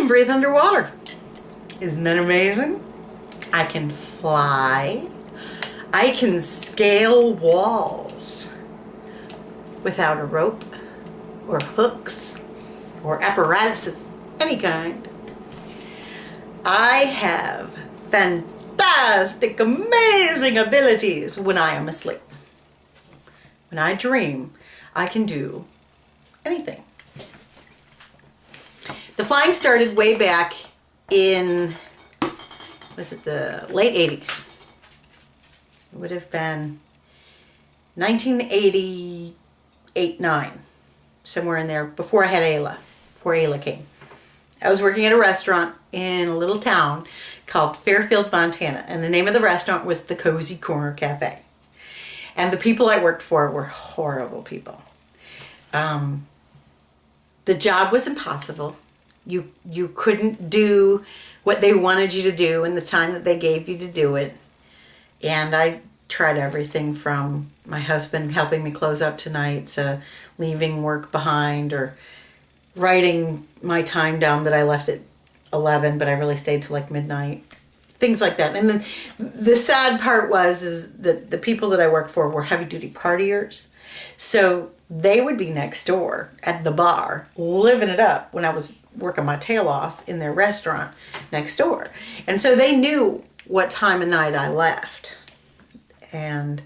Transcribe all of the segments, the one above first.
can breathe underwater. Isn't that amazing? I can fly. I can scale walls without a rope or hooks or apparatus of any kind. I have fantastic, amazing abilities when I am asleep. When I dream, I can do anything. The flying started way back in, was it the late 80s? It would have been 1988, 9, somewhere in there, before I had Ayla, before Ayla came. I was working at a restaurant in a little town called Fairfield, Montana, and the name of the restaurant was the Cozy Corner Cafe. And the people I worked for were horrible people. The job was impossible. You couldn't do what they wanted you to do in the time that they gave you to do it. And I tried everything from my husband helping me close up tonight to leaving work behind, or writing my time down that I left at 11, but I really stayed till like midnight. Things like that. And the sad part is that the people that I worked for were heavy duty partiers. So they would be next door at the bar, living it up when I was working my tail off in their restaurant next door. And so they knew what time of night I left. And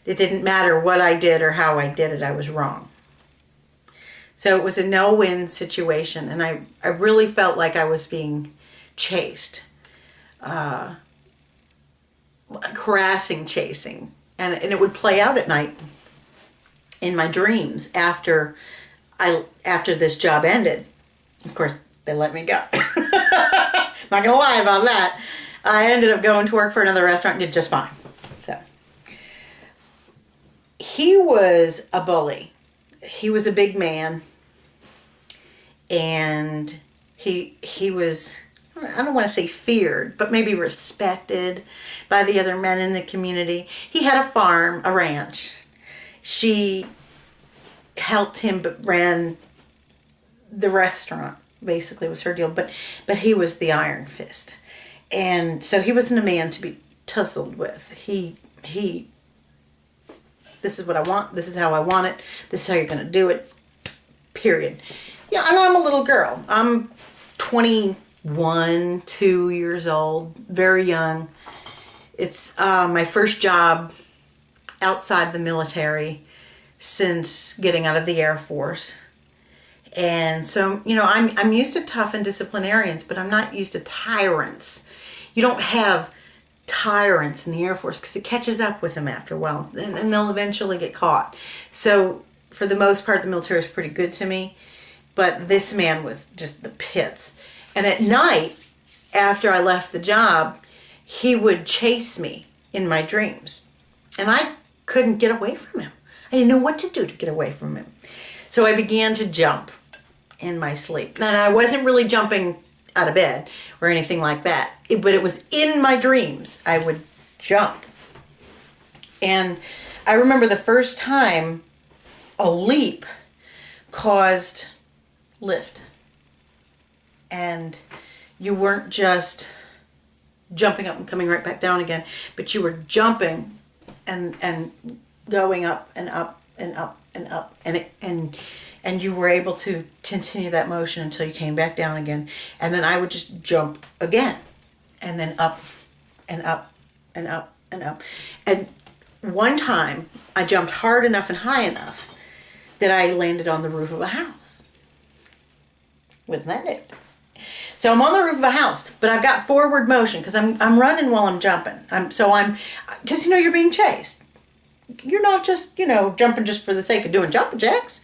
it didn't matter what I did or how I did it, I was wrong. So it was a no-win situation, and I really felt like I was being chased. Harassing, chasing. And it would play out at night in my dreams after this job ended. Of course, they let me go. Not gonna lie about that. I ended up going to work for another restaurant and did just fine. So he was a bully. He was a big man, and he was, I don't want to say feared, but maybe respected by the other men in the community. He had a farm, a ranch. She helped him, but ran the restaurant, basically was her deal. But he was the iron fist. And so he wasn't a man to be tussled with. He this is what I want, this is how I want it, this is how you're going to do it, period. Yeah, I know I'm a little girl. I'm 21, 2 years old, very young. It's my first job outside the military since getting out of the Air Force. And so, I'm used to tough and disciplinarians, but I'm not used to tyrants. You don't have tyrants in the Air Force because it catches up with them after a while, and they'll eventually get caught. So for the most part, the military is pretty good to me, but this man was just the pits. And at night, after I left the job, he would chase me in my dreams, and I couldn't get away from him. I didn't know what to do to get away from him. So I began to jump in my sleep. And I wasn't really jumping out of bed or anything like that, but it was in my dreams. I would jump. And I remember the first time a leap caused lift. And you weren't just jumping up and coming right back down again, but you were jumping and going up and up and up and up, and you were able to continue that motion until you came back down again. And then I would just jump again, and then up and up and up and up. And one time I jumped hard enough and high enough that I landed on the roof of a house. Wasn't that it? So I'm on the roof of a house, but I've got forward motion because I'm running while I'm jumping. Because you're being chased. You're not just, jumping just for the sake of doing jumping jacks,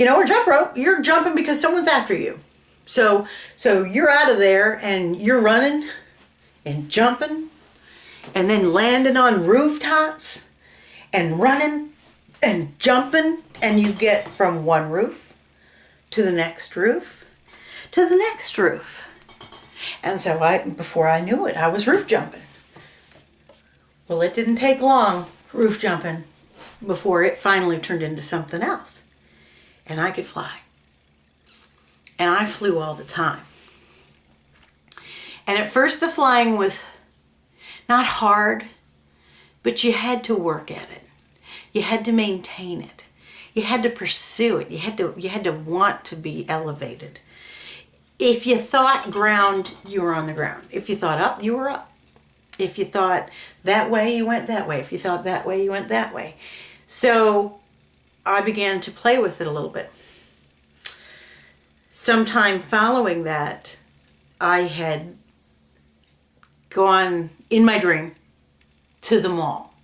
or jump rope. You're jumping because someone's after you. So you're out of there and you're running and jumping and then landing on rooftops and running and jumping, and you get from one roof to the next roof to the next roof. And so before I knew it, I was roof jumping. Well, it didn't take long, roof jumping, before it finally turned into something else. And I could fly. And I flew all the time. And at first the flying was not hard, but you had to work at it. You had to maintain it. You had to pursue it. You had to want to be elevated. If you thought ground, you were on the ground. If you thought up, you were up. If you thought that way, you went that way. If you thought that way, you went that way. So I began to play with it a little bit. Sometime following that, I had gone in my dream to the mall.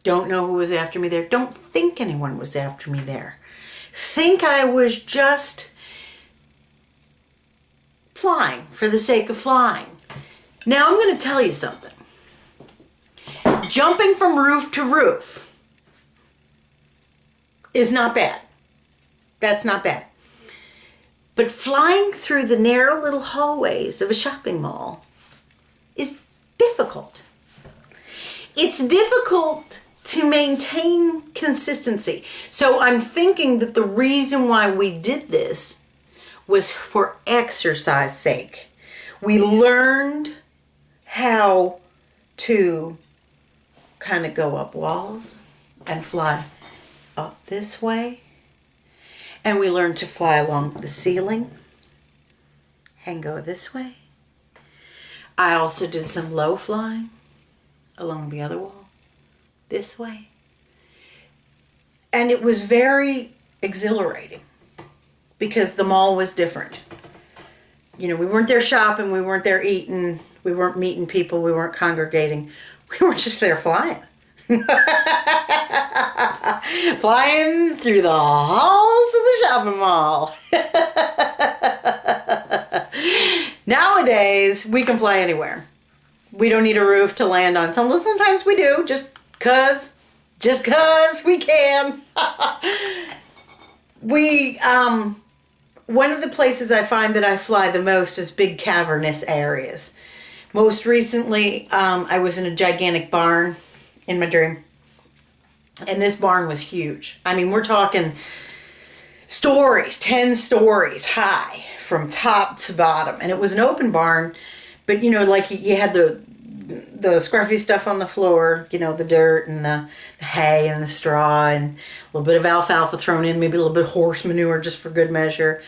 Don't know who was after me there. Don't think anyone was after me there. Think I was just flying for the sake of flying. Now I'm going to tell you something. Jumping from roof to roof is not bad. That's not bad. But flying through the narrow little hallways of a shopping mall is difficult. It's difficult to maintain consistency. So I'm thinking that the reason why we did this was for exercise sake. We learned how to kind of go up walls and fly up this way. And we learned to fly along the ceiling and go this way. I also did some low flying along the other wall, this way. And it was very exhilarating because the mall was different. You know, we weren't there shopping, we weren't there eating, we weren't meeting people, we weren't congregating. We were just there flying. Flying through the halls of the shopping mall. Nowadays, we can fly anywhere. We don't need a roof to land on. Sometimes we do, just cause we can. One of the places I find that I fly the most is big cavernous areas. Most recently, I was in a gigantic barn in my dream. And this barn was huge. I mean, we're talking stories, 10 stories high from top to bottom. And it was an open barn, but you know, like you had the scruffy stuff on the floor, you know, the dirt and the hay and the straw and a little bit of alfalfa thrown in, maybe a little bit of horse manure just for good measure.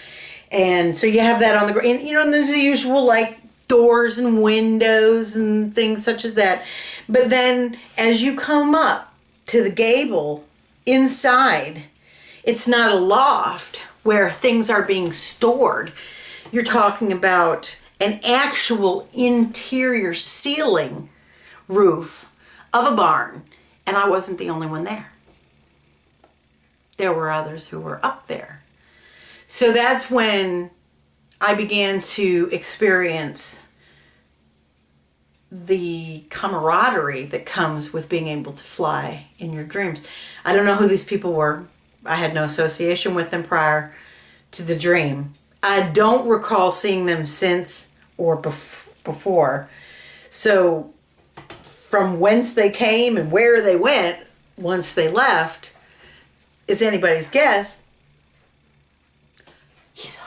And so you have that on the ground, you know, and there's the usual like doors and windows and things such as that. But then as you come up to the gable inside, it's not a loft where things are being stored. You're talking about an actual interior ceiling roof of a barn. And I wasn't the only one there. There were others who were up there. So that's when I began to experience the camaraderie that comes with being able to fly in your dreams. I don't know who these people were. I had no association with them prior to the dream. I don't recall seeing them since or before. So from whence they came and where they went once they left is anybody's guess. He's